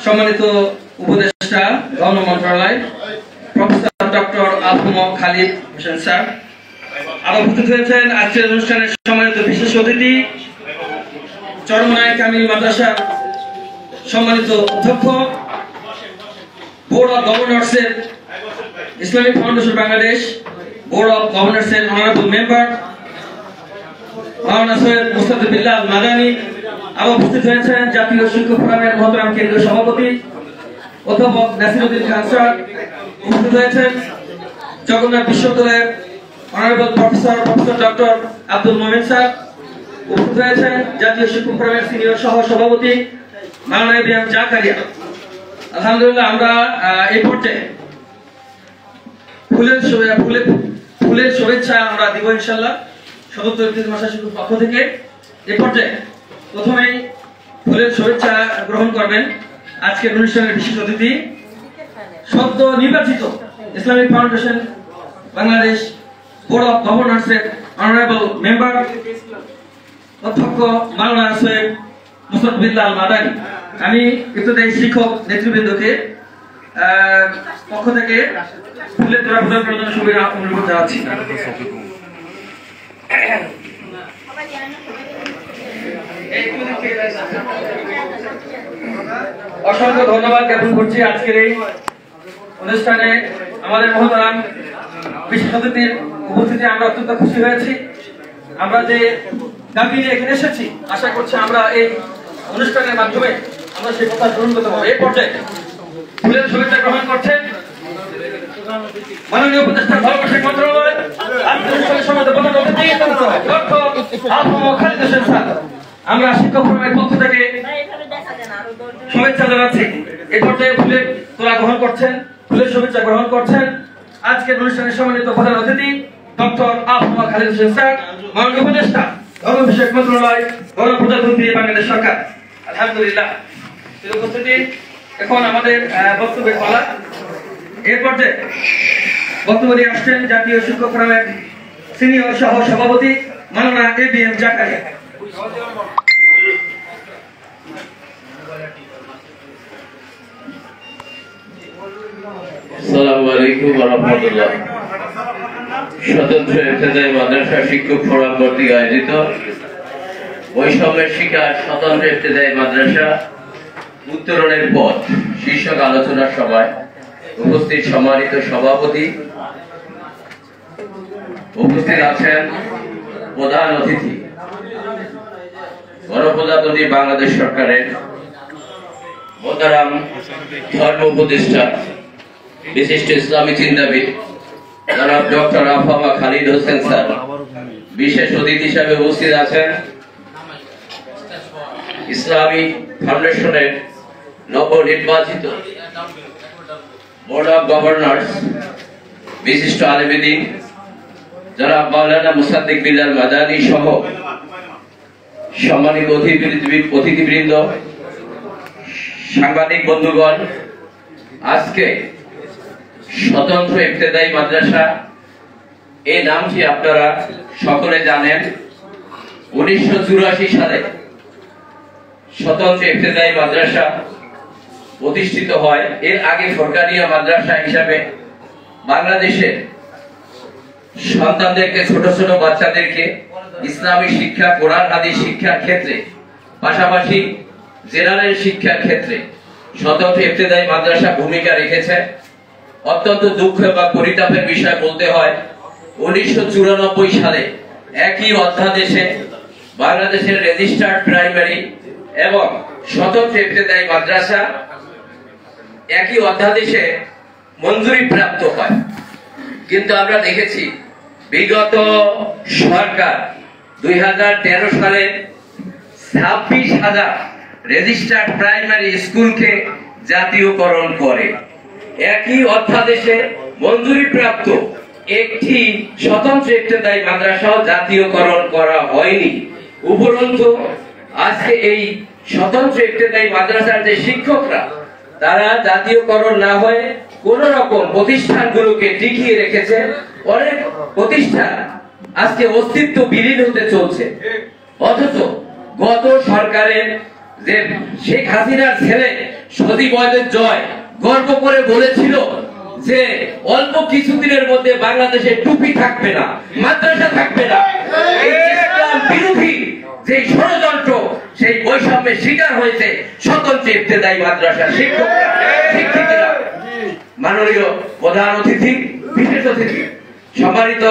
সম্মানিত উপদেষ্টা গণ মন্ত্রণালয় professor doctor Abu Khalid Hossain sir, আরো উপস্থিত হয়েছেন আজকের অনুষ্ঠানের সম্মানিত বিশেষ অতিথি চরমনায় কামিল মাদ্রাসার সম্মানিত অধ্যক্ষ, বোর্ড অব গভর্নর্সের Islamic Foundation Bangladesh board of গভর্নর্সের অনারেবল মেম্বার মাওলানা সৈয়দ মুস্তাফিজ বিল্লাহ মাদানী, আরো উপস্থিত হয়েছেন জাতীয় শিক্ষক ফোরামের মহতারাম কেন্দ্রীয় সভাপতি অধ্যাপক নাসিরউদ্দিন খান স্যার, উপস্থিত হয়েছেন জগন্নাথ বিশ্ববিদ্যালয়ের honourable professor doctor Abdul Momen sir, উপস্থিত হয়েছেন জাতীয় শিক্ষক ফোরামের সিনিয়র সহ সভাপতি মাওলানা ইব্রাহিম জাকারিয়া। আলহামদুলিল্লাহ, আমরা এই পর্যায়ে ফুলের শুভেচ্ছা আমরা দিব ইনশাআল্লাহ ৭৭ ভাষা শিক্ষক পক্ষ থেকে। এই পর্যায়ে প্রথমেই ফুলের শুভেচ্ছা গ্রহণ করবেন আজকের অনুষ্ঠানের বিশেষ অতিথি সদ্য নির্বাচিত Islamic Foundation Bangladesh board of গভর্নর্সের অনারেবল মেম্বার অধ্যক্ষ মাওলানা সৈয়দ মুস্তাফিজ বিল্লাহ মাদানী। আমি ইবতদায়ী শিক্ষক নেতৃবৃন্দকে পক্ষ থেকে ফুলের তোড়া প্রদানের জন্য শুভেচ্ছা অনুরোধ জানাচ্ছি। অসংখ্য ধন্যবাদ জ্ঞাপন করছি আজকের এই অনুষ্ঠানে আমাদের মহতারাম বিশেষ অতিথির উপস্থিতি আমরা অত্যন্ত খুশি হয়েছি। আমরা যে দাবি নিয়ে এখানে এসেছি, আশা করছি আমরা এই অনুষ্ঠানের মাধ্যমে আমরা সেই কথা গ্রহণ করতে পারবো। এই পর্যায়ে ফুলের শুভেচ্ছা গ্রহণ করছেন মাননীয় উপদেষ্টা ধর্মশিক মন্ত্রণালয় অনুষ্ঠানের সময় প্রধান অতিথি ডক্টর আবু খালিদ হোসেন স্যার। আমরা শিক্ষক ফোরামের পক্ষ থেকে শুভেচ্ছা জানাচ্ছি। এই পর্যায়ে ফুলের তোড়া গ্রহণ করছেন, ফুলের শুভেচ্ছা গ্রহণ করছেন আজকের অনুষ্ঠানের সম্মানিত প্রধান অতিথি ডক্টর আবু খালিদ হোসেন স্যার, মাননীয় উপদেষ্টা ধর্ম বিষয়ক মন্ত্রণালয়, গণপ্রজাতন্ত্রী বাংলাদেশ সরকার। আলহামদুলিল্লাহ, উপস্থিতি এখন আমাদের বক্তব্যের পালা। এর পর্যায়ে বক্তব্য দিয়ে আসছেন জাতীয় শিক্ষক ফোরামের সিনিয়র সহ সভাপতি মাওলানা ইব্রাহিম জাকারিয়া। আসসালামু আলাইকুম ওয়া রাহমাতুল্লাহ। স্বতন্ত্র ইবতেদায়ী মাদ্রাসা শিক্ষক ফোরাম কর্তৃক আয়োজিত বৈষম্যের শিকার স্বতন্ত্র ইবতেদায়ী মাদ্রাসা উত্তরণের পথ শীর্ষক আলোচনা সভায় উপস্থিত সম্মানিত সভাপতি, উপস্থিত আছেন প্রধান অতিথি গণপ্রজাতন্ত্রী বাংলাদেশ সরকারের মহতারাম ধর্ম উপদেষ্টা বিশিষ্ট ইসলামী চিন্তাবিদ জনাব ডক্টর আবু খালিদ হোসেন স্যার, বিশেষ অতিথি হিসেবে উপস্থিত আছেন ইসলামী ফাউন্ডেশনের নবনির্বাচিত বোর্ড অব গভর্নর্স বিশিষ্ট আলেম জনাব মাওলানা মুসাদ্দিক বিল্লাহ মাদানী সহ সম্মানিত অতিথিবৃন্দ, সাংবাদিক বন্ধুগণ, আজকে স্বতন্ত্র ইবতেদায়ী মাদ্রাসা এই নামটি আপনারা সকলে জানেন। 1984 সালে স্বতন্ত্র ইবতেদায়ী মাদ্রাসা প্রতিষ্ঠিত হয়। এর আগে ফরকানিয়া মাদ্রাসা হিসাবে বাংলাদেশের সন্তানদেরকে, ছোট ছোট বাচ্চাদেরকে ইসলামী শিক্ষা, কোরআন হাদিস শিক্ষার ক্ষেত্রে পাশাপাশি জেনারেল শিক্ষার ক্ষেত্রে স্বতন্ত্র ইবতেদায়ী মাদ্রাসা ভূমিকা রেখেছে। অত্যন্ত দুঃখ বা পরিতাপের বিষয় বলতে হয়, 1994 সালে একই অধ্যাদেশে বাংলাদেশের রেজিস্টার্ড প্রাইমারি এবং স্বতন্ত্র ইবতেদায়ী মাদ্রাসা একই অধ্যাদেশে মঞ্জুরি প্রাপ্ত হয়। কিন্তু আমরা দেখেছি বিগত সরকার 2013 সালে 26,000 রেজিস্টার্ড প্রাইমারি স্কুলকে জাতীয়করণ করে। একই অধ্যাদেশে মঞ্জুরি প্রাপ্ত একটি স্বতন্ত্র ইবতেদায়ী মাদ্রাসাও জাতীয়করণ করা হয়নি। উপরন্তু আজকে এই স্বতন্ত্র ইবতেদায়ী মাদ্রাসার যে শিক্ষকরা, তারা জাতীয়করণ না হয়ে কোন রকম প্রতিষ্ঠানগুলোকে টিকিয়ে রেখেছে। অনেক প্রতিষ্ঠান আজকে অস্তিত্ব বিলীন হতে চলছে। অথচ গত সরকারের যে শেখ হাসিনার ছেলে সজীবদের জয় গর্ব করে বলেছিল যে অল্প কিছুদিনের মধ্যে বাংলাদেশে টুপি থাকবে না, মাদ্রাসা থাকবে না। এই ইসলাম বিরোধী যে ষড়যন্ত্র, সেই বৈষম্যের শিকার হয়েছে স্বতন্ত্র ইবতেদায়ী মাদ্রাসার শিক্ষকরা, শিক্ষিকারা। মাননীয় প্রধান অতিথি, বিশেষ অতিথি, সম্মানিত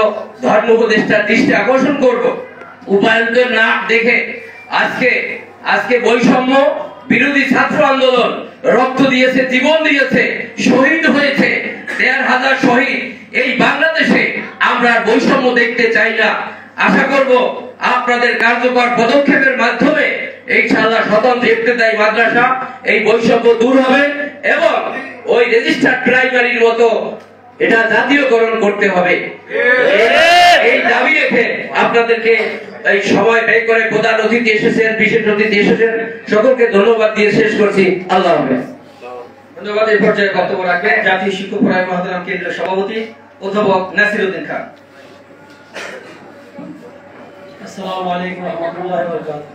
ধর্ম উপদেষ্টার দৃষ্টি আকর্ষণ করব, উপায়ন্তর না দেখে আজকে বৈষম্য বিরোধী ছাত্র আন্দোলন রক্ত দিয়েছে, জীবন দিয়েছে, শহীদ হয়েছে ১,৫০০ শহীদ। এই বাংলাদেশে আমরা বৈষম্য দেখতে চাই না। আশা করব আপনাদের কার্যকর পদক্ষেপের মাধ্যমে ইনশাআল্লাহ স্বতন্ত্র ইবতেদায়ী মাদ্রাসা এই বৈষম্য দূর হবে এবং ওই রেজিস্টার্ড প্রাইমারির মতো এটা জাতীয়করণ করতে হবে। এই দাবি রেখে আপনাদেরকে এই সময় ব্যয় করে প্রধান অতিথি এসেছেন, বিশেষ অতিথি এসেছেন, সকলকে ধন্যবাদ দিয়ে শেষ করছি। আল্লাহ হাফেজ। ধন্যবাদ। এই পর্যায়ে বক্তব্য রাখবেন জাতীয় শিক্ষক ফোরাম মহাতারাম কেন্দ্রের সভাপতি অধ্যাপক নাসির উদ্দিন খান। আসসালামু আলাইকুম ওয়া রাহমাতুল্লাহি ওয়া বারাকাতুহু।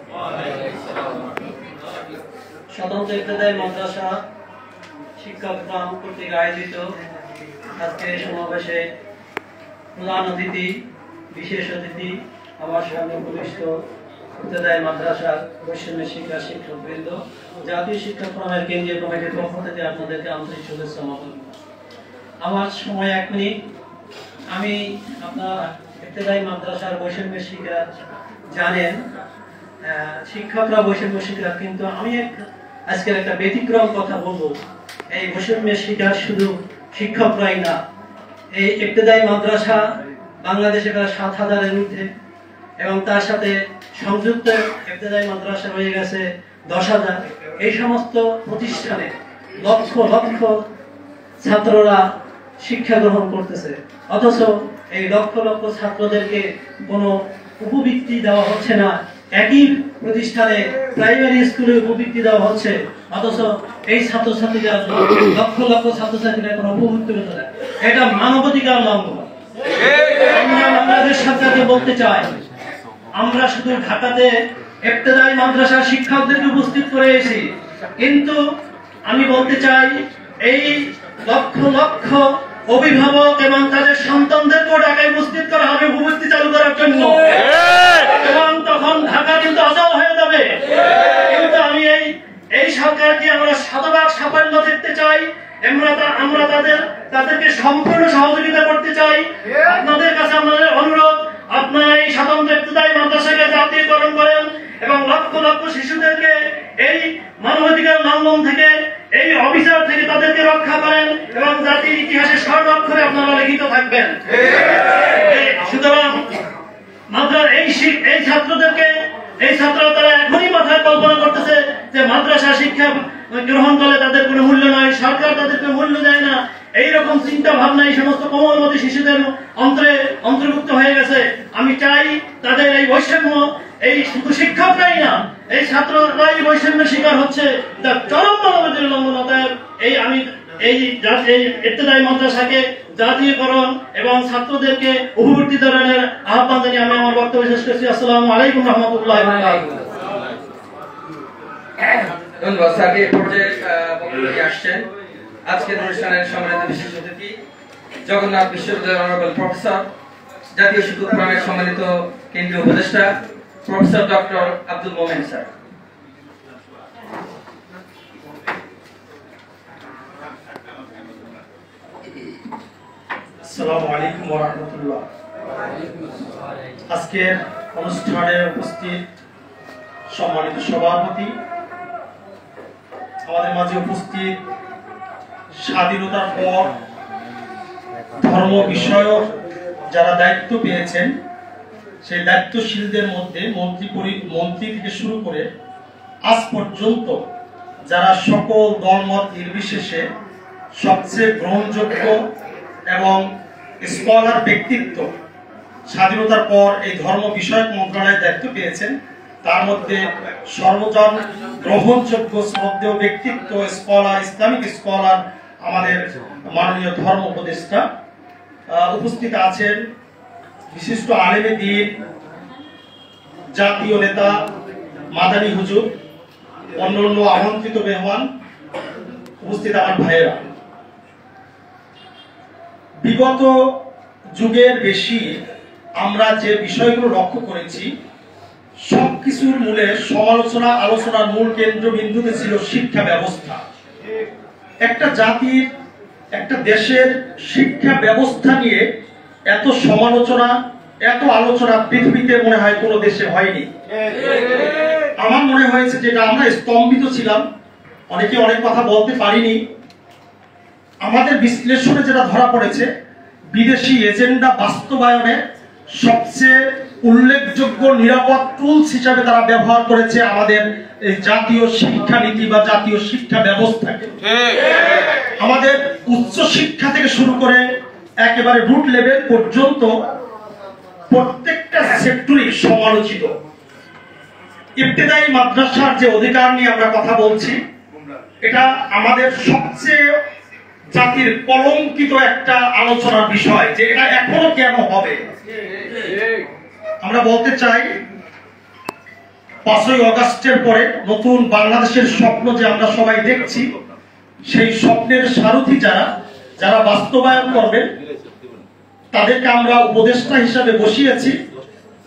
স্বতন্ত্র ইবতেদায়ী মাদ্রাসা শিক্ষক ফোরাম কর্তৃক আয়োজিত আজকের সমাবেশে প্রধান অতিথি, বিশেষ অতিথি, আমার সামনে উপবিষ্ট ইবতেদায়ী মাদ্রাসার বৈষম্য শিক্ষা শিক্ষকবৃন্দ, জাতীয় শিক্ষা ফোরামের কেন্দ্রীয় কমিটির পক্ষ থেকে আপনাদেরকে আন্তরিক শুভেচ্ছা জ্ঞাপন। আমার সময় 1 মিনিট। আমি আপনার ইবতেদায়ী মাদ্রাসার বৈষম্য শিক্ষা জানেন, শিক্ষকরা বৈষম্য শিক্ষা, কিন্তু আমি আজকের একটা ব্যতিক্রম কথা বলবো। এই বৈষম্য শিক্ষা শুধু শিক্ষকরাই না, এই ইবতেদায়ী মাদ্রাসা বাংলাদেশে প্রায় 7,000-এর ঊর্ধ্বে এবং তার সাথে সংযুক্ত ইবতেদায়ী মাদ্রাসা রয়ে গেছে 10,000। এই সমস্ত প্রতিষ্ঠানে লক্ষ লক্ষ ছাত্ররা শিক্ষা গ্রহণ করতেছে, অথচ এই লক্ষ লক্ষ ছাত্রদেরকে কোনো উপবৃত্তি দেওয়া হচ্ছে না। একই প্রতিষ্ঠানে প্রাইমারি স্কুলে উপবৃত্তি দেওয়া হচ্ছে, অথচ এই ছাত্রছাত্রীরা লক্ষ লক্ষ ছাত্রছাত্রীরা কোনো উপবৃত্তি পেতে না। এটা মানবাধিকার লঙ্ঘন। আমরা বাংলাদেশ সরকারকে বলতে চাই, আমরা শুধু ঢাকাতে ইবতেদায়ী মাদ্রাসার শিক্ষকদেরকে উপস্থিত করে এসেছি, কিন্তু আমি বলতে চাই এই লক্ষ লক্ষ অভিভাবক এবং তাদের সন্তানদেরকেও ঢাকায় উপস্থিত করা হবে উপবৃত্তি চালু করার জন্য, এবং তখন ঢাকা কিন্তু অচল হয়ে যাবে। কিন্তু আমি এই সরকারকে আমরা শতভাগ সাফল্য দেখতে চাই। আমরা তাদেরকে সম্পূর্ণ সহযোগিতা করতে চাই। আপনাদের কাছে আমাদের অনুরোধ, আপনারা এই স্বতন্ত্র ইবতেদায়ী মাদ্রাসাকে জাতীয়করণ করেন এবং লক্ষ লক্ষ শিশুদেরকে এই মানবাধিকার লঙ্ঘন থেকে, এই অবিচার থেকে তাদেরকে রক্ষা করেন এবং জাতির ইতিহাসে স্বর্ণ অক্ষরে আপনারা লিখিত থাকবেন। সুতরাং এই ছাত্রদেরকে, এই ছাত্ররা তারা এখনই মাথায় কল্পনা করতেছে যে মাদ্রাসা শিক্ষা গ্রহণ করলে তাদের কোনো মূল্য নাই, সরকার তাদেরকে মূল্য দেয় না। এইরকম চিন্তা ভাবনা এই সমস্ত কোমলমতি শিশুদের অন্তর্ভুক্ত হয়ে গেছে। আমি চাই তাদের এই বৈষম্য, এই শুধু শিক্ষকরাই না, এই ছাত্ররাই বৈষম্যের শিকার হচ্ছে, তার চরম মানবাধিকার লঙ্ঘন। অতএব আমি এই ইবতেদায়ী মাদ্রাসাকে জাতীয়করণ এবং ছাত্রদেরকে উপবৃত্তি ধরনের আহ্বান জানিয়ে আমি আমার বক্তব্য শেষ করছি। আসসালামু আলাইকুম ওয়া রাহমাতুল্লাহি ওয়া বারাকাতুহু। ধন্যবাদ স্যারকে। এই পর্যায়ে বক্তব্য আসছেন আজকের অনুষ্ঠানের সম্মানিত বিশেষ অতিথি, জগন্নাথ বিশ্ববিদ্যালয়ের অনারেবল প্রফেসর, জাতীয় শিক্ষক ফোরামের সম্মানিত কেন্দ্রীয় উপদেষ্টা professor doctor Abdul Momen sir. আসসালামু আলাইকুম ওয়া রাহমাতুল্লাহ। আজকের অনুষ্ঠানে উপস্থিত সম্মানিত সভাপতি, আমাদের মাঝে উপস্থিত স্বাধীনতার পর ধর্ম বিষয়ক যারা দায়িত্ব পেয়েছেন, সেই দায়িত্বশীলদের মধ্যে মন্ত্রী থেকে শুরু করে আজ পর্যন্ত যারা সকল দলমত নির্বিশেষে সবচেয়ে গ্রহণযোগ্য এবং স্কলার ব্যক্তিত্ব স্বাধীনতার পর এই ধর্ম বিষয়ক মন্ত্রণালয়ের দায়িত্ব পেয়েছেন, তার মধ্যে সর্বজন গ্রহণযোগ্য শ্রদ্ধেয় ব্যক্তিত্ব স্কলার, ইসলামিক স্কলার আমাদের মাননীয় ধর্ম উপদেষ্টা। উপস্থিত আছেন বিশিষ্ট আলেমে দ্বীন, জাতীয় নেতা মাদানী হুজুর, অন্যান্য আমন্ত্রিত মেহমান, উপস্থিত আমার ভাইয়েরা, বিগত যুগের বেশি আমরা যে বিষয়গুলো লক্ষ্য করেছি, সবকিছুর মূলে সমালোচনা আলোচনার মূল কেন্দ্রবিন্দুতে ছিল শিক্ষা ব্যবস্থা। একটা জাতির, একটা দেশের শিক্ষা ব্যবস্থা নিয়ে এত সমালোচনা, এত আলোচনা পৃথিবীতে মনে হয় কোনো দেশে হয়নি। আমার মনে হয়েছে যেটা আমরা স্তম্ভিত ছিলাম, অনেকে অনেক কথা বলতে পারিনি। আমাদের বিশ্লেষণে যেটা ধরা পড়েছে, বিদেশি এজেন্ডা বাস্তবায়নে সবচেয়ে উল্লেখযোগ্য নিরাপদ টুলস হিসাবে তারা ব্যবহার করেছে আমাদের এই জাতীয় শিক্ষানীতি বা জাতীয় শিক্ষা ব্যবস্থাকে। আমাদের উচ্চ শিক্ষা থেকে শুরু করে একেবারে রুট লেভেল পর্যন্ত প্রত্যেকটা সেক্টরই সমালোচিত। ইবতেদায়ী মাদ্রাসার যে অধিকার নিয়ে আমরা কথা বলছি, এটা আমাদের সবচেয়ে জাতির কলঙ্কিত একটা আলোচনার বিষয়, যে এটা এখনো কেন হবে। আমরা বলতে চাই, 5ই আগস্টের পরে নতুন বাংলাদেশের স্বপ্ন যে আমরা সবাই দেখছি, সেই স্বপ্নের সারথি যারা বাস্তবায়ন করবেন, তাদেরকে আমরা উপদেষ্টা হিসাবে বসিয়েছি।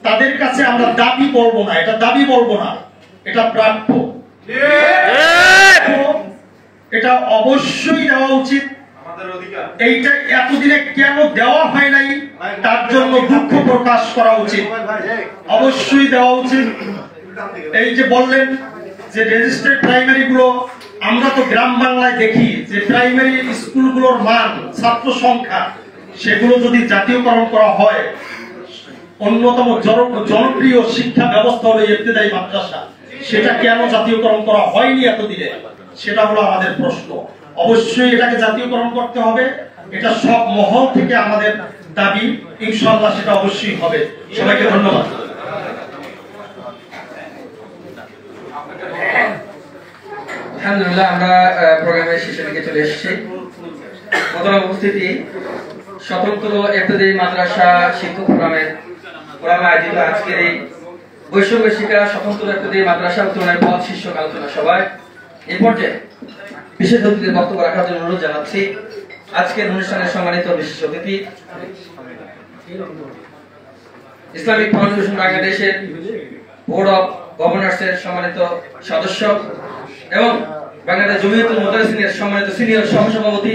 তাদের কাছে আমরা দাবি বলবো না, এটা দাবি বলবো না, এটা প্রাপ্য, এটা অবশ্যই দেওয়া উচিত। এইটা এতদিনে কেন দেওয়া হয় নাই তার জন্য দুঃখ প্রকাশ করা উচিত, অবশ্যই দেওয়া উচিত। এই যে বললেন যে রেজিস্টার্ড প্রাইমারি গুলো, আমরা তো গ্রাম বাংলায় দেখি যে প্রাইমারি স্কুলগুলোর মান, ছাত্র সংখ্যা, সেগুলো যদি জাতীয়করণ করা হয়, অন্যতম জনপ্রিয় শিক্ষা ব্যবস্থা হলো ইবতেদায়ী মাদ্রাসা, সেটা কেন জাতীয়করণ করা হয়নি এতদিনে, সেটা হলো আমাদের প্রশ্ন। অবশ্যই এটাকে জাতীয়করণ করতে হবে, এটা সব মহল থেকে আমাদের দাবি, ইনশাআল্লাহ সেটা অবশ্যই হবে। সবাইকে ধন্যবাদ। আলহামদুলিল্লাহ, আমরা প্রোগ্রামের শেষের দিকে চলে এসেছি। প্রধান উপস্থিতি স্বতন্ত্র ইবতেদায়ী মাদ্রাসা শিক্ষক ফোরামের আয়োজিত আজকের এই বৈষম্য শিক্ষা স্বতন্ত্র ইবতেদায়ী মাদ্রাসা উত্তরণের পথ শীর্ষক আলোচনা সভায় এই পর্যায়ে বিশেষ অতিথিদের বক্তব্য রাখার জন্য অনুরোধ জানাচ্ছি আজকের অনুষ্ঠানের সম্মানিত বিশেষ অতিথি, ইসলামিক ফাউন্ডেশন বাংলাদেশের বোর্ড অব গভর্নর্সের সম্মানিত সদস্য এবং বাংলাদেশ জমিয়তুল মুদারিসিনের সম্মানিত সিনিয়র সহসভাপতি,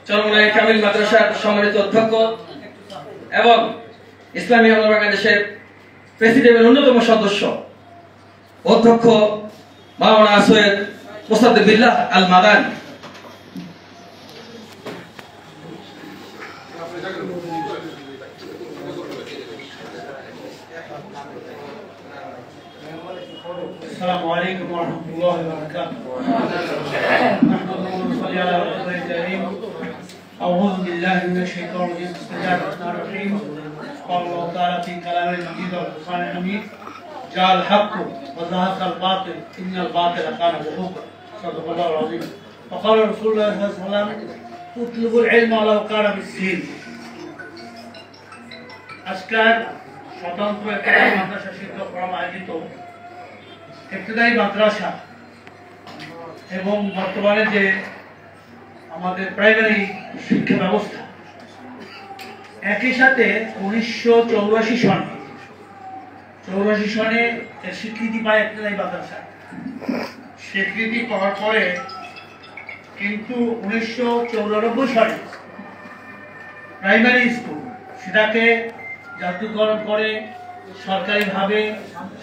চরমনাই কামিল মাদ্রাসার সম্মানিত অধ্যক্ষ এবং ইসলামী আন্দোলন বাংলাদেশের প্রেসিডেন্টের অন্যতম সদস্য অধ্যক্ষ মাওলানা সৈয়দ মোসাদ্দেক বিল্লাহ আল মাদানী। السلام عليكم ورحمة الله وبركاته. نحمده ونصلي على رسوله الكريم. أعوذ بالله من الشيطان الرجيم. بسم الله الرحمن الرحيم. قال الله تعالى في كلامه المجيد والفرقان الحميد: جاء الحق وزهق الباطل إن الباطل كان زهوقا. صدق الله العظيم. وقال رسول الله صلى الله عليه وسلم: اطلبوا العلم ولو كان بالسين. আজকের স্বতন্ত্র ইবতেদায়ী মাদ্রাসা শিক্ষক ফোরাম আয়োজিত ইবতেদায়ী মাদ্রাসা এবং বর্তমানে যে আমাদের প্রাইমারি শিক্ষা ব্যবস্থা, একই সাথে 1984 সনে এর স্বীকৃতি পায় ইবতেদায়ী মাদ্রাসা। স্বীকৃতি পাওয়ার পরে কিন্তু 1994 সালে প্রাইমারি স্কুল সেটাকে জাতীয়করণ করে সরকারিভাবে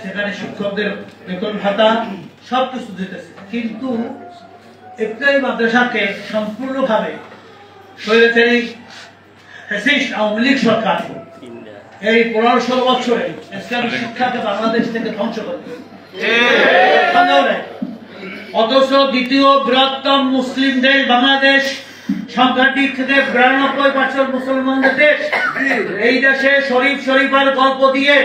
সেখানে শিক্ষকদের বেতন ভাতা সবকিছু দিতেছে, কিন্তু ইবতেদায়ী মাদ্রাসাকে সম্পূর্ণভাবে স্বৈরাচারী ফ্যাসিস্ট আওয়ামী লীগ সরকার এই 15-16 বছরে ইসলামী শিক্ষাকে বাংলাদেশ থেকে ধ্বংস করবে। অথচ দ্বিতীয় বৃহত্তম মুসলিম দেশ বাংলাদেশ, সংখ্যার দিক থেকে 92% মুসলমানদের দেশ, এই দেশে শরীফ শরীফার গল্প দিয়ে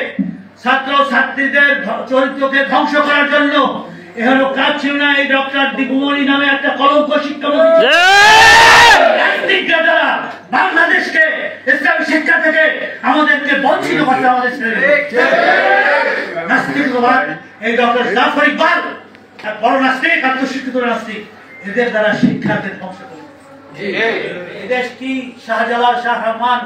ছাত্র ছাত্রীদের চরিত্রকে ধ্বংস করার জন্য এখানে কাজ ছিল না এই ডক্টর দীপুমণি নামে একটা কলঙ্ক শিক্ষামন্ত্রী যারা বাংলাদেশকে ইসলামী শিক্ষা থেকে আমাদেরকে বঞ্চিত করতে আমাদের নাস্তিক এই ডক্টর জাফর ইকবাল বড় নাস্তিক, আত্মশিক্ষিত নাস্তিক, এদের দ্বারা শিক্ষাকে ধ্বংস করে। এদেশ কি শাহজালাল, শাহ রহমান,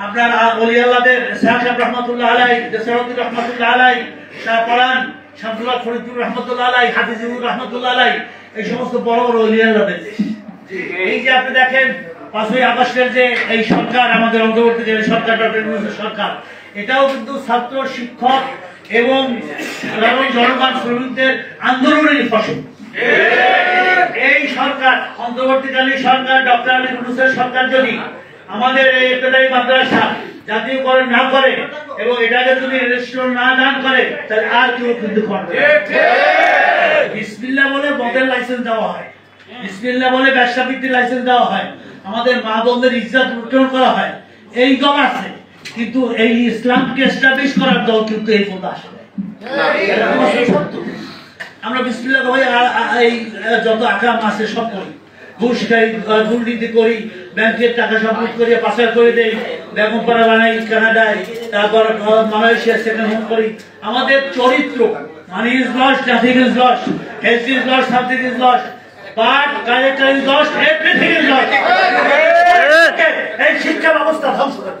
আপনার ওলি আল্লাহদের শাহ রহমাতুল্লাহ আলাইহি, দেসরুদ্দিন রহমাতুল্লাহ আলাইহি, শাহ পরান, শামসুল্লাহ ফরিদুর রহমাতুল্লাহ আলাইহি, হাফিজুর রহমাতুল্লাহ আলাইহি, এই সমস্ত বড় বড় ওলি আল্লাহদের দেশ। এই যে আপনি দেখেন 5ই আগস্টের যে এই সরকার, আমাদের অন্তর্বর্তীকালীন সরকার, ডক্টর ইউনূসের সরকার, এটাও কিন্তু ছাত্র, শিক্ষক এবং সাধারণ জনগণ, শ্রমিকদের আন্দোলনের ফসল। এই সরকার, অন্তর্বর্তীকালীন সরকার, ডক্টর ইউনূসের সরকার যদি আমাদের এই ইবতেদায়ী মাদ্রাসা জাতীয়করণ না করে এবং এটাকে যদি রেজিস্ট্রেশন না দান করে, তাহলে আর কেউ কিন্তু করবে। বিসমিল্লাহ বলে মদের লাইসেন্স দেওয়া হয়, বিসমিল্লাহ বলে ব্যবসা বৃত্তির লাইসেন্স দেওয়া হয়, আমাদের মা বোনদের ইজ্জত লুণ্ঠন করা হয়। এই দল আছে, কিন্তু এই ইসলামকে এস্টাবলিশ করার দল কিন্তু এই পর্যন্ত আসে নাই। আমরা বিসমিল্লাহ বলে এই যত আকাম আছে সব করি, ঘুষ খাই, দুর্নীতি করি, ব্যাংকের টাকা সম্পদ করে পাচার করে দেই, বেগমপাড়া বানাই কানাডায়, তারপর মালয়েশিয়া সেকেন্ড হোম করি। আমাদের চরিত্র, money is lost, nothing is lost, health is lost, something is lost, but character is lost, everything is lost. এই শিক্ষা ব্যবস্থা ধ্বংস করে,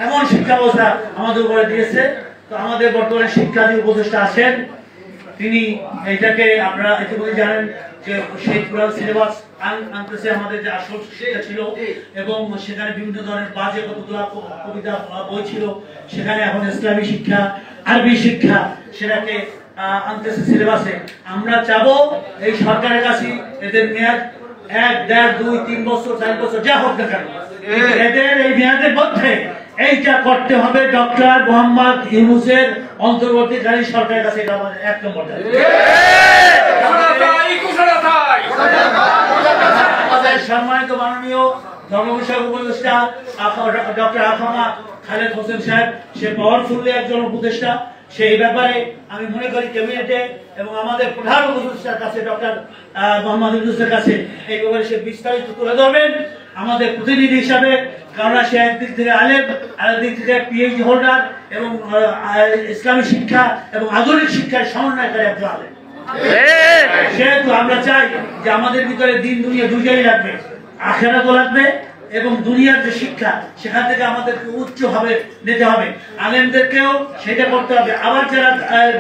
এমন শিক্ষা ব্যবস্থা আমাদের উপরে দিয়েছে। তো আমাদের বর্তমানে শিক্ষার্থী উপদেষ্টা আছেন, তিনি এইটাকে, আপনারা ইতিমধ্যে জানেন যে সেই পুরান সিলেবাস আনতেছে, আমাদের যে আসল শিক্ষা ছিল এবং সেখানে বিভিন্ন ধরনের বাজে কতগুলো কবিতা বই ছিল, সেখানে এখন ইসলামী শিক্ষা, আরবি শিক্ষা সেটাকে আনতেছে সিলেবাসে। আমরা চাবো এই সরকারের কাছে এদের মেয়াদ 1, 1.5, 2, 3 বছর, 4 বছর যা হোক না কেন, এদের এই মেয়াদের মধ্যে এইটা করতে হবে ডক্টর মোহাম্মদ ইউনূসের অন্তর্বর্তীকালীন সরকারের কাছে। এটা আমাদের 1 নম্বর দাবি। আমাদের সম্মানিত মাননীয় ধর্ম বিষয়ক উপদেষ্টা ডক্টর আফামা খালেদ হোসেন সাহেব, সে পাওয়ারফুলি একজন উপদেষ্টা। সেই ব্যাপারে আমি মনে করি ক্যাবিনেটে এবং আমাদের প্রধান উপদেষ্টার কাছে, ডক্টর মোহাম্মদ ইউনূসের কাছে এই ব্যাপারে সে বিস্তারিত তুলে ধরবেন আমাদের প্রতিনিধি হিসাবে। কারণ সে একদিক থেকে আলেম, আরেকদিক থেকে পিএইচডি হোল্ডার এবং ইসলামী শিক্ষা এবং আধুনিক শিক্ষার সমন্বয়কারী একজন আলেম। সেহেতু আমরা চাই যে আমাদের ভিতরে দিন দুনিয়া দুইটাই লাগবে, আখিরাতও লাগবে এবং দুনিয়ার যে শিক্ষা সেখান থেকে আমাদেরকে উচ্চ ভাবে নিতে হবে, আলেমদেরকেও সেটা করতে হবে। আবার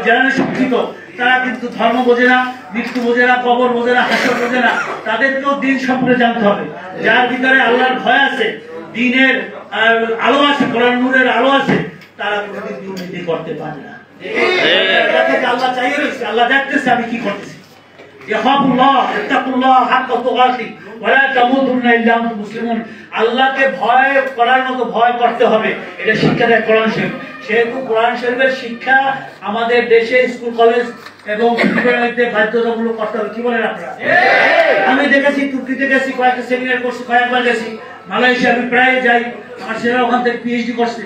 যারা শিক্ষিত তারা কিন্তু ধর্ম বোঝে না, মৃত্যু বোঝে না, কবর বোঝে না, হাসর বোঝে না, তাদেরকেও দিন সম্পর্কে জানতে হবে। যার ভিতরে আল্লাহর ভয় আছে, দিনের আলো আছে, কোরআন নূরের আলো আছে, তারা কোনোদিন দুর্নীতি করতে পারে না। আল্লাহ চাইয়ে রয়েছে, আল্লাহ দেখতেছে আমি কি করতেছি। আল্লাহকে ভয় করার মতো ভয় করতে হবে, এটা শিক্ষা দেয় কোরআন শরীফ। সেহেতু কোরআন শরীফের শিক্ষা আমাদের দেশে স্কুল, কলেজ এবং বাধ্যতামূলক করতে হবে। কি বলেন আপনারা? আমি দেখেছি, তুর্কিতে গেছি, কয়েকটা সেমিনার করছি, কয়েকবার গেছি, মালয়েশিয়া আমি প্রায় যাই, আমার ছেলেরা ওখান থেকে পিএইচডি করছে।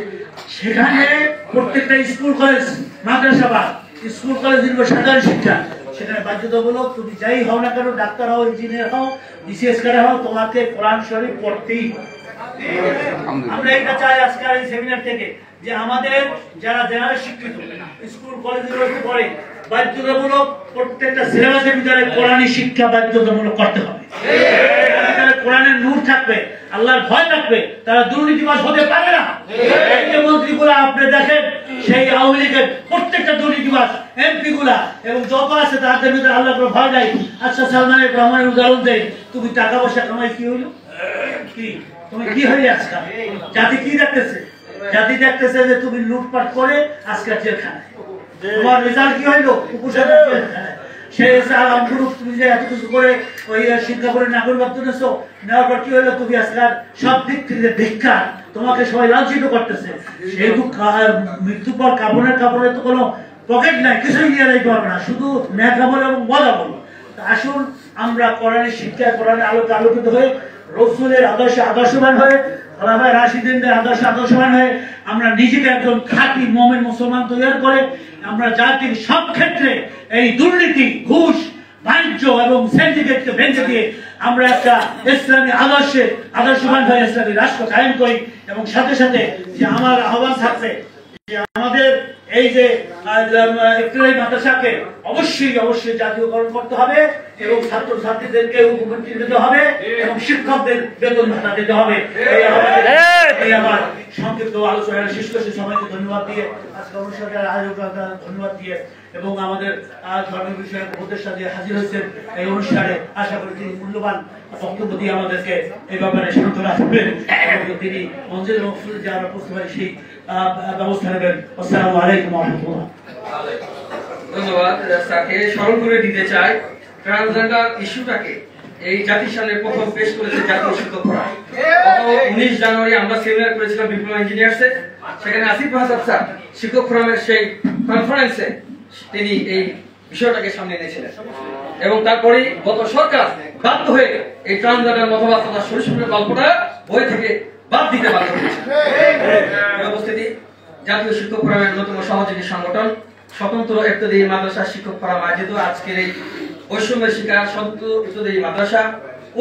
সেখানে প্রত্যেকটা স্কুল, কলেজ, মাদ্রাসা বা স্কুল, কলেজ, সাধারণ শিক্ষা, সেখানে বাধ্যতামূলক তুমি যাই হও না কেন, ডাক্তার হও, ইঞ্জিনিয়ার হও, বিসিএস করে হও, তোমাকে কোরআন শরীফ পড়তেই হবে। আমরা এটা চাই আজকের এই সেমিনার থেকে যে আমাদের যারা শিক্ষিত স্কুল, কলেজগুলোতে পড়ে, বাধ্যতামূলক প্রত্যেকটা সিলেবাসের ভিতরে কোরআনী শিক্ষা বাধ্যতামূলক করতে হবে। কোরআনের নূর থাকবে, আল্লাহর ভয় থাকবে, তারা দুর্নীতিবাজ হতে পারে না। মন্ত্রী গুলা আপনি দেখেন, সেই আওয়ামী লীগের প্রত্যেকটা দুর্নীতিবাজ এমপি গুলা এবং যত আছে তাদের ভিতরে আল্লাহর ভয় নাই। আচ্ছা, সালমানের রহমানের উদাহরণ দেয়, তুমি টাকা পয়সা কামাই কি হইলো, কি তুমি কি হয়ে আজকাল জাতি কি দেখতেছে? জাতি দেখতেছে যে তুমি লুটপাট করে আজকাল জেলখানায়, তোমার রেজাল্ট কি হইলো? সেই তুমি যে এত কিছু করে ওই সিঙ্গাপুরের নাগরিকত্ব নিয়েছো, নেওয়ার পর কি হইলো? তুমি আজকাল সব দিক থেকে ভিক্ষা, তোমাকে সবাই লাঞ্ছিত করতেছে। সেহেতু মৃত্যুর পর কাপড়ের তো কোনো পকেট নাই, কিছুই নিয়ে যাইতে পারবে না, শুধু ন্যাকা বলো এবং মজা বলো। আসুন আমরা কোরআনের শিক্ষায়, কোরআনের আলোকে আলোকিত হয়ে, রসুলের আদর্শবান হয়ে, খোলাফায়ে রাশিদিনদের আদর্শবান হয়ে আমরা নিজেকে একজন খাঁটি মুমিন মুসলমান তৈরি করে আমরা জাতির সব ক্ষেত্রে এই দুর্নীতি, ঘুষ, বাণিজ্য এবং সিন্ডিকেটকে ভেঙে দিয়ে আমরা একটা ইসলামী আদর্শবান হয়ে ইসলামী রাষ্ট্র কায়েম করি। এবং সাথে সাথে যে আমার আহ্বান থাকবে যে আমাদের এই যে ইফতেদায়ী মাদ্রাসাকে অবশ্যই জাতীয়করণ করতে হবে এবং ছাত্রছাত্রীদেরকে উপবৃত্তি দিতে হবে এবং শিক্ষকদের বেতন ভাতা দিতে হবে। এই আমার সংক্ষিপ্ত আলোচনা শেষ করছি। সবাইকে ধন্যবাদ দিয়ে আজকে অনুষ্ঠানের আয়োজকরা ধন্যবাদ দিয়ে এবং আমাদের ধর্মের বিষয়ে উপদেষ্টা দিয়ে হাজির হয়েছেন এই অনুষ্ঠানে। আশা করি তিনি মূল্যবান বক্তব্য দিয়ে আমাদেরকে এই ব্যাপারে সান্ত্বনা দেবেন এবং তিনি মঞ্জুর মকসুদ যে আমরা বুঝতে পারি সেই ব্যবস্থা নেবেন। আসসালামু আলাইকুম ওয়া রাহমাতুল্লাহ। ধন্যবাদ স্যারকে। স্মরণ করে দিতে চাই ট্রান্সজেন্ডার ইস্যুটাকে এই জাতির সামনে প্রথম পেশ করেছে জাতীয় শিক্ষক ফোরাম। গত 19 জানুয়ারি আমরা সেমিনার করেছিলাম ডিপ্লোমা ইঞ্জিনিয়ার্সে, সেখানে আসিফ হাসান স্যার শিক্ষক ফোরামের সেই কনফারেন্সে তিনি এই বিষয়টাকে সামনে এনেছিলেন এবং তারপরেই গত সরকার বাধ্য হয়ে এই ট্রান্সজেন্ডার মতবাদ তথা শরীরের গল্পটা বই থেকে বাদ দিতে বাধ্য হয়েছে। উপস্থিতি জাতীয় শিক্ষক ফোরামের অন্যতম সহযোগী সংগঠন স্বতন্ত্র ইফতেদায়ী মাদ্রাসা শিক্ষক ফোরাম আয়োজিত আজকের এই বৈষম্যের শিকার স্বতন্ত্র ইফতেদায়ী মাদ্রাসা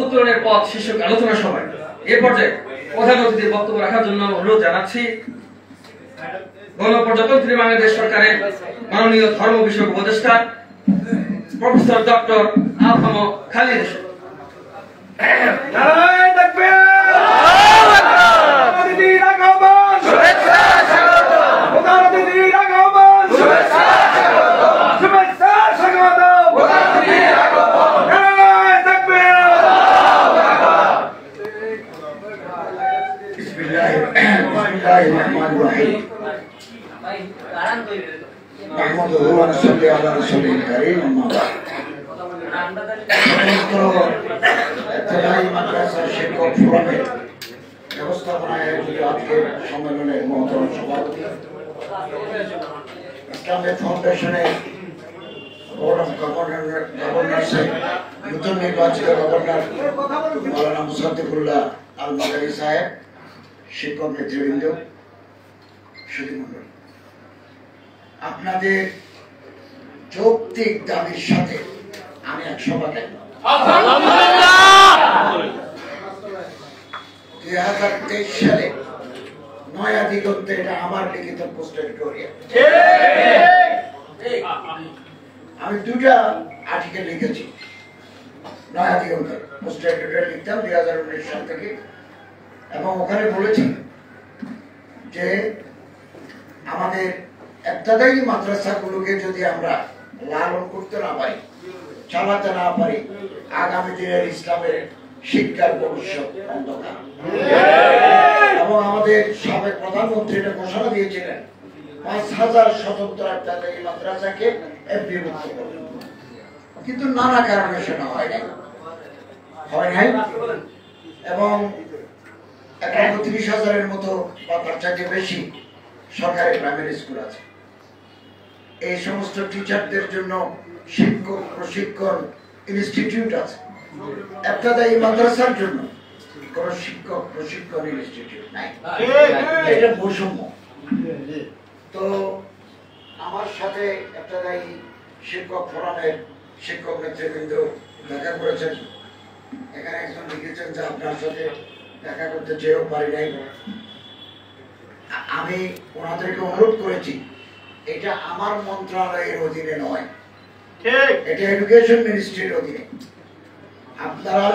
উত্তরণের পথ শীর্ষক আলোচনা সভায় এ পর্যায়ে প্রধান অতিথির বক্তব্য রাখার জন্য অনুরোধ জানাচ্ছি গণপ্রজাতন্ত্রী বাংলাদেশ সরকারের মাননীয় ধর্ম বিষয়ক উপদেষ্টা প্রফেসর ডক্টর আফম খালিদ হোসেন। সম্মেলনের মহতরম সভাপতি ইসলামিক ফাউন্ডেশনের বোর্ড অফ গভর্নর্সের নতুন নির্বাচিত গভর্নর মাওলানা মুসাদ্দিকুল্লাহ আল মাদানী সাহেব, শিক্ষক নেতৃবৃন্দ, সুধীমণ্ডলী, আপনাদের যৌক্তিক দাবির সাথে আমি 100% 2023 সালে নয়া দিগন্তে, এটা আমার লিখিত পোস্ট এডিটোরিয়াল, আমি 2টা আর্টিকেল লিখেছি নয়া দিগন্তে পোস্ট এডিটোরিয়াল লিখতাম 2019 সাল থেকে, এবং ওখানে বলেছি যে আমাদের ইফতেদায়ী মাদ্রাসাগুলোকে যদি আমরা লালন করতে না পারি, চালাতে না পারি, আগামী দিনের ইসলামের শিক্ষার ভবিষ্যৎ অন্ধকার। এবং আমাদের সাবেক প্রধানমন্ত্রী এটা ঘোষণা দিয়েছিলেন 5000 স্বতন্ত্র ইফতেদায়ী মাদ্রাসাকে বিভক্ত করবেন, কিন্তু নানা কারণে সেটা হয় নাই। এবং 1,30,000-এর মতো বা তার চাইতে বেশি সরকারি প্রাইমারি স্কুল আছে। এই সমস্ত টিচারদের জন্য শিক্ষক প্রশিক্ষণ ইনস্টিটিউট আছে। ইফতেদায়ী মাদ্রাসার জন্য কোন শিক্ষক প্রশিক্ষণ ইনস্টিটিউট নাই, এটা বৈষম্য। তো আমার সাথে ইফতেদায়ী শিক্ষক ফোরামের শিক্ষক নেতৃবৃন্দ দেখা করেছেন। এখানে একজন লিখেছেন যে আপনার সাথে দেখা করতে চেয়েও পারি নাই। আমি ওনাদেরকে অনুরোধ করেছি, এটা আমার মন্ত্রণালয়ের অধীনে নয়, এটা এডুকেশন মিনিস্ট্রির অধীনে। আপনারা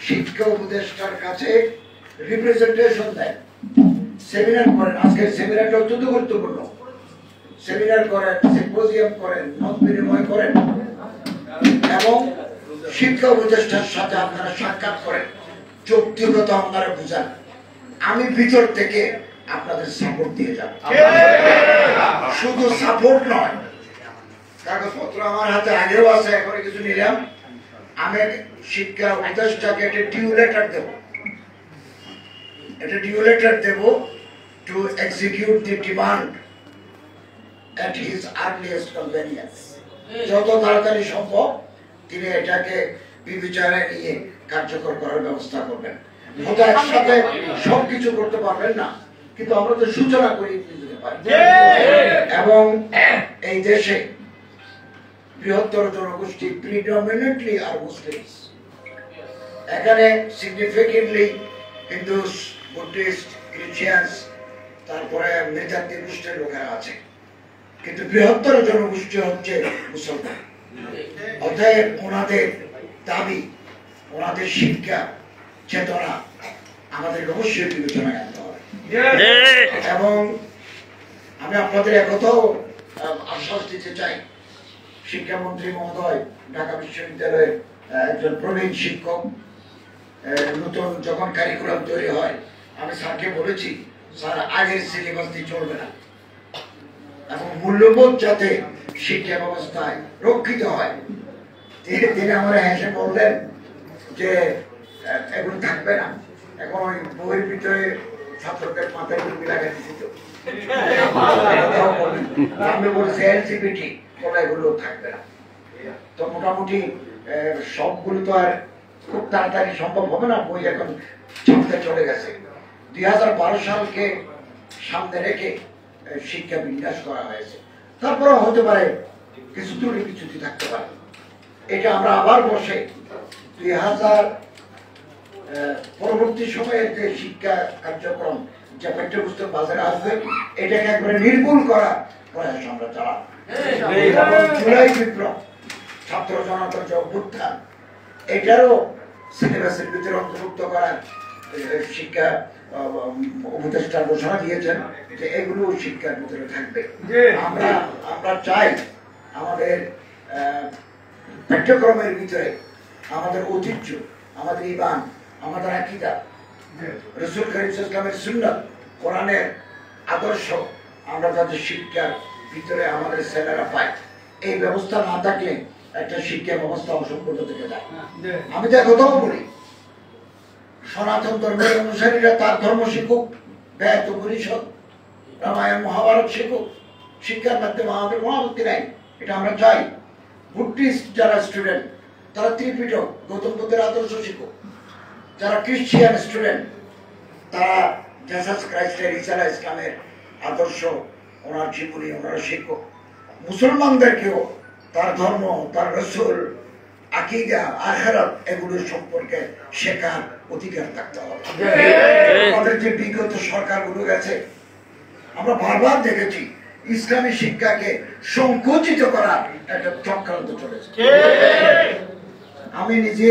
শিক্ষা উপদেষ্টার কাছে রিপ্রেজেন্টেশন দেন, সেমিনার করেন। আজকের সেমিনারটা অত্যন্ত গুরুত্বপূর্ণ। সেমিনার করেন, সিম্পোজিয়াম করেন, মত বিনিময় করেন এবং শিক্ষা উপদেষ্টার সাথে আপনারা সাক্ষাৎ করেন, যৌক্তিকতা আপনারা বুঝান। আমি ভিতর থেকে আপনাদের সাপোর্ট দিয়ে যাব। শুধু সাপোর্ট নয়, কাগজপত্র আমার হাতে আগেও আছে, এখন কিছু নিলাম। আমি শিক্ষা উপদেষ্টাকে একটা ডিউ লেটার দেব, to execute the demand at his earliest convenience। যত তাড়াতাড়ি সম্ভব তিনি এটাকে বিবেচনায় নিয়ে কার্যকর করার ব্যবস্থা করবেন। হয়তো একসাথে সবকিছু করতে পারবেন না, কিন্তু আমরা তো সূচনা করে দিতে পারি। এবং এই দেশে বৃহত্তর জনগোষ্ঠী প্রিডমিনেন্টলি আর মুসলিমস, এখানে সিগনিফিকেন্টলি হিন্দুস, বুদ্ধিস্ট, খ্রিস্টানস, তারপরে নৃতাত্ত্বিক গোষ্ঠীর লোকেরা আছে। কিন্তু বৃহত্তর জনগোষ্ঠী হচ্ছে মুসলমান। অতএব ওনাদের দাবি, ওনাদের শিক্ষা চেতনা আমাদের অবশ্যই বিবেচনায় আনতে হবে। এবং আমি আপনাদের একথাও আশ্বাস দিতে চাই, শিক্ষামন্ত্রী মহোদয় ঢাকা বিশ্ববিদ্যালয়ের একজন প্রবীণ শিক্ষক, নতুন যখন কারিকুলাম তৈরি হয় আমি স্যারকে বলেছি, স্যার আগের সিলেবাস দিয়ে চলবে না, এবং মূল্যবোধ যাতে শিক্ষা ব্যবস্থায় রক্ষিত হয়। তিনি আমার হেসে বললেন যে এগুলো থাকবে না, এখন ওই বইয়ের ভিতরে ছাত্রদের মাথায় টুপি লাগাই দিচ্ছি। তো আমি বলছি এলজিবিটি বলে এগুলো থাকবে না। তো মোটামুটি সবগুলো তো আর খুব তাড়াতাড়ি সম্ভব হবে না, বই এখন ছাপতে চলে গেছে। 2012 সালকে সামনে রেখে শিক্ষা বিন্যাস করা হয়েছে। তারপরে হতে পারে কিছু ত্রুটি বিচ্যুতি থাকতে পারে। এটা আমরা আবার বসে 2000 পরবর্তী সময়ে যে শিক্ষা কার্যক্রম যে পাঠ্যপুস্তক বাজারে আসবে এটাকে একবারে নির্মূল করা প্রয়াস আমরা চালাবো। জুলাই বিপ্লব, ছাত্র জনতার যে অভ্যুত্থান, এটারও সিলেবাসের ভিতরে অন্তর্ভুক্ত করার শিক্ষা উপদেষ্টা ঘোষণা দিয়েছেন যে এগুলো শিক্ষার ভিতরে থাকবে। আমরা চাই আমাদের পাঠ্যক্রমের ভিতরে আমাদের ঐতিহ্য, আমাদের ঈমান, আমাদের আকীদা, রাসূল কারীম সাল্লাল্লাহু আলাইহি ওয়াসাল্লামের সুন্নাত, কোরআনের আদর্শ আমরা যাতে শিক্ষার ভিতরে আমাদের ছেলেরা পায়। এই ব্যবস্থা না থাকলে একটা শিক্ষা ব্যবস্থা অসম্পূর্ণ থেকে যায়। আমি তো একথাও বলি, সনাতন ধর্মের অনুসারীরা তার ধর্ম শিখুক, বেদ উপনিষদ রামায়ণ মহাভারত শিখুক, শিক্ষার মাধ্যমে আমাদের কোনো আপত্তি নাই, এটা আমরা চাই। বুদ্ধিস্ট যারা স্টুডেন্ট তারা ত্রিপিটক গৌতম বুদ্ধের আদর্শ শিখুক, যারা খ্রিস্টিয়ান স্টুডেন্ট তারা জিসাস ক্রাইস্টের ঈসা ইসলামের আদর্শ, ওনার জীবনী ওনারা শিখুক। মুসলমানদেরকেও তার ধর্ম, তার রসুল, আকীদা, আখিরাত এগুলোর সম্পর্কে শেখার অধিকার থাকতে হবে। আমাদের যে বিগত সরকারগুলো গেছে আমরা বারবার দেখেছি ইসলামী শিক্ষাকে সংকুচিত করার একটা চক্রান্ত চলেছে। আমি নিজে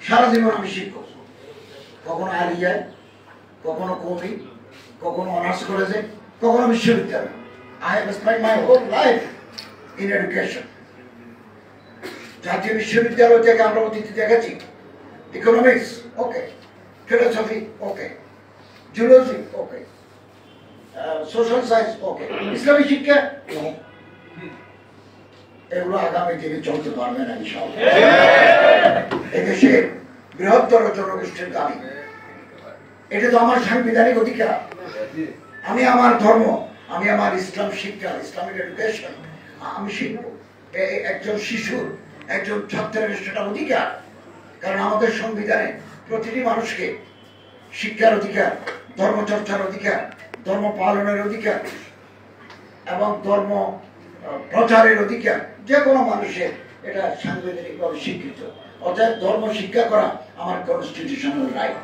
সারা জীবন আমি শিক্ষক, কখনো আলিয়ায়, কখনো কবি, কখনো অনার্স করেছে, কখনো বিশ্ববিদ্যালয়। I have spent my whole life in education. জাতীয় বিশ্ববিদ্যালয় থেকে আমরা অতিথি দেখেছি ইকোনমিক্স ওকে, ফিলোসফি ওকে, জুলজি ওকে, সোশ্যাল সায়েন্স ওকে, ইসলামী শিক্ষা এগুলো আগামী দিনে চলতে পারবে না ইনশাআল্লাহ। এদেশের বৃহত্তর জনগোষ্ঠীর দাবি, এটা তো আমার সাংবিধানিক অধিকার। আমি আমার ধর্ম, আমি আমার ইসলাম শিক্ষা, ইসলামিক এডুকেশন আমি শিখব। একজন শিশুর, একজন ছাত্রের সেটা অধিকার, কারণ আমাদের সংবিধানে প্রতিটি মানুষকে শিক্ষার অধিকার, ধর্মচর্চার অধিকার, ধর্ম পালনের অধিকার এবং ধর্ম প্রচারের অধিকার যে কোনো মানুষের এটা সাংবিধানিকভাবে স্বীকৃত। অর্থাৎ ধর্ম শিক্ষা করা আমার কনস্টিটিউশনাল রাইট।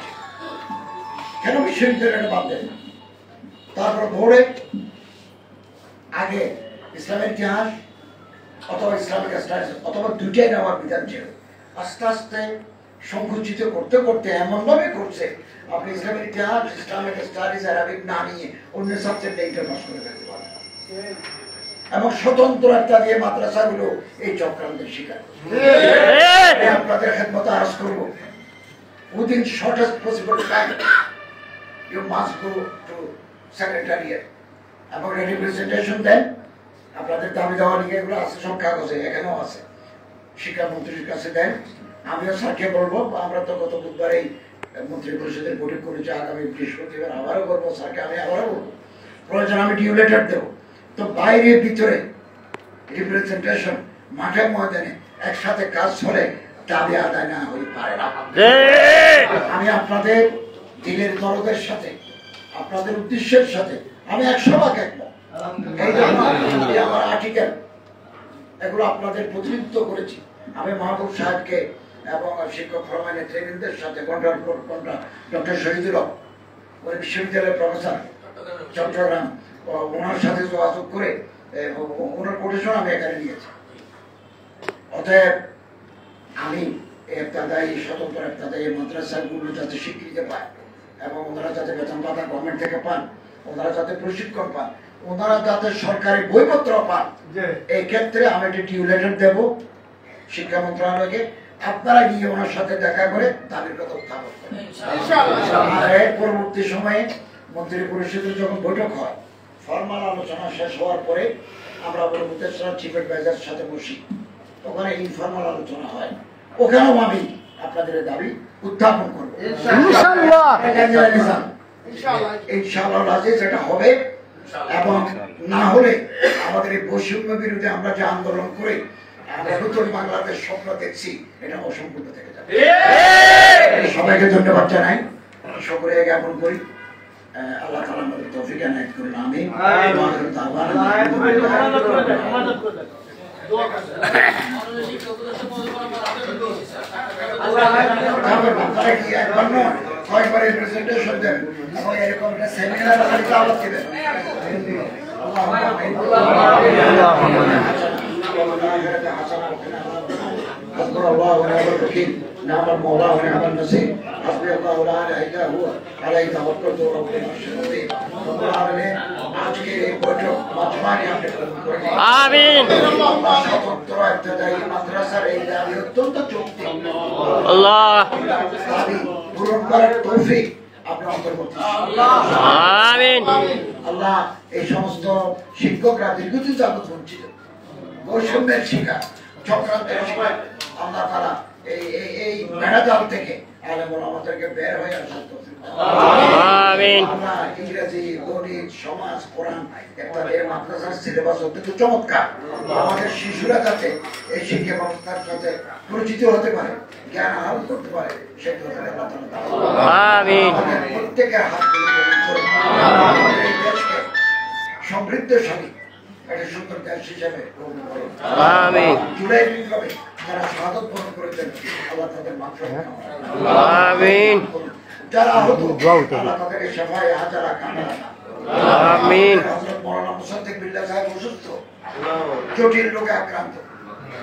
কেন বিশ্ববিদ্যালয়টা বাদ দেন? তারপর বোর্ডে আগে ইসলামের ইতিহাস অথবা ইসলামিক স্টাডিজ অথবা দুইটাই নেওয়ার বিধান ছিল। আস্তে আস্তে সংকুচিত করতে করতে এমনভাবে করছে আপনি ইসলামের ইতিহাস, ইসলামিক স্টাডিজ, আরবিক না নিয়ে অন্য সাবজেক্টে এইটা নষ্ট করে ফেলতে পারেন। এবং স্বতন্ত্র একটা দিয়ে মাদ্রাসাগুলো এই চক্রান্তের শিকার। আপনাদের খেদমতে আরজ করব, within shortest possible time you must go to secretariat এবং রিপ্রেজেন্টেশন দেন। আপনাদের দাবি দেওয়া নিয়ে এগুলো আছে, সব কাগজে এখানেও আছে, শিক্ষামন্ত্রীর কাছে দেন। আমিও স্যারকে বলবো, আমরা তো গত বুধবারেই মন্ত্রী পরিষদের বৈঠক করেছি, আগামী বৃহস্পতিবার আবারও বলবো স্যারকে, আমি আবারও বলবো, প্রয়োজন আমি ডিউ লেটার দেবো। তো বাইরে ভিতরে রিপ্রেজেন্টেশন, মাঠে ময়দানে একসাথে কাজ হলে দাবি আদায় না হয়ে পারে না। আমি আপনাদের দিলের দরদের সাথে, আপনাদের উদ্দেশ্যের সাথে আমি 100% একমত। এই জন্য আমার আর্টিকেল এগুলো আপনাদের প্রতিনিধিত্ব করেছি। আমি মাহবুব সাহেবকে এবং শিক্ষক ফোরামের নেতৃবৃন্দের সাথে ডক্টর শহীদুল হক, উনি বিশ্ববিদ্যালয়ের প্রফেসর, চট্টগ্রাম ওনার সাথে যোগাযোগ করে ওনার কোটেশন আমি এখানে নিয়েছি। অতএব আমি ইবতেদায়ী স্বতন্ত্র ইবতেদায়ী মাদ্রাসাগুলো যাতে স্বীকৃতি পায় এবং ওনারা যাতে বেতন ভাতা গভর্নমেন্ট থেকে পান, ওনারা যাতে প্রশিক্ষণ পান, ওনারা যাতে সরকারি বইপত্র পান, এই ক্ষেত্রে আমি একটি ডিউ লেটার দেবো শিক্ষা মন্ত্রণালয়কে। আপনারা গিয়ে ওনার সাথে দেখা করে দাবির কথা উত্থাপন করেন। আর এর পরবর্তী সময়ে মন্ত্রী পরিষদের যখন বৈঠক হয়, ফর্মাল আলোচনা শেষ হওয়ার পরে আমরা উপদেষ্টা চিফ অ্যাডভাইজারের সাথে বসি, ওখানে ইনফর্মাল আলোচনা হয়, ওখানেও আমি আপনাদের দাবি উত্থাপন করবো ইনশাআল্লাহ। যেটা হবে এবং না হলে আমাদের এই বৈষম্য বিরুদ্ধে আমরা যে আন্দোলন করে আমরা নতুন বাংলাদেশ স্বপ্ন দেখছি, এটা অসম্পূর্ণ থেকে যাবে। সবাইকে ধন্যবাদ জানাই, সকলে জ্ঞাপন করি। আল্লাহ তাআলা আমাদের তৌফিক এনায়েত করুন, আমিন। কয়েকবারের প্রেজেন্টেশন দেন এবং এরকম একটা সেমিনার দাওয়াত দিবেন। حسبنا الله ونعم الوكيل نعم المولى ونعم النصير حسبي الله لا اله الا هو عليه توكلت ورب العرش العظيم رب العالمين আজকে এই বৈঠক মাঝমানি আপনি কবুল করে নিন আমিন। স্বতন্ত্র ইবতেদায়ী মাদ্রাসার এই দাবি অত্যন্ত যৌক্তিক, আল্লাহ দাবি পূরণ করার তৌফিক আপনি অন্তর্বর্তী আমিন। আল্লাহ এই সমস্ত শিক্ষকরা দীর্ঘদিন যাবত বঞ্চিত, বৈষম্যের শিকার, চক্রান্তের শিকার, আল্লাহ তাআলা এই বেড়াজাল থেকে আমাদেরকে বের হয়ে আসার তৌফিক দান আমিন। আমরা ইংরেজি, গণিত, সমাজ, কোরআন এই মাদ্রাসার সিলেবাস অত্যন্ত চমৎকার। আমাদের শিশুরা যাতে এই শিক্ষা ব্যবস্থার সাথে পরিচিত হতে পারে, জ্ঞান আহরণ করতে পারে, সেই কথা আল্লাহ তাআলা আমিন। প্রত্যেকের হাত ধরে আমাদের এই দেশকে সমৃদ্ধশালী একটা সুন্দর দেশ হিসেবে গ্রহণ করুন আমিন। জুলাই বিপ্লবে যারা শাহাদাত বরণ করেছেন, আল্লাহ তাদের মাগফিরাত আমিন। যারা আহত, আল্লাহ তাদেরকে শিফায়ে আজলা কামিলা আমিন। হযরত মাওলানা মুসাদ্দিক বিল্লাহ সাহেব অসুস্থ, জটিল রোগে আক্রান্ত,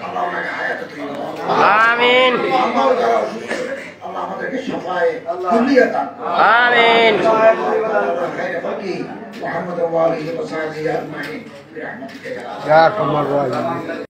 আল্লাহ ওনাকে হায়াত দান আমিন। আল্লাহ যারা অসুস্থ, আল্লাহ আমাদেরকে শিফায়ে কুল্লিয়া দান আমিন। খায়রে ফাকি মুহাম্মদ ওয়া আলিহি ওয়া সাহবিহি আজমাইন বিরহমাতিকা ইয়া আরহামার রাহিমিন।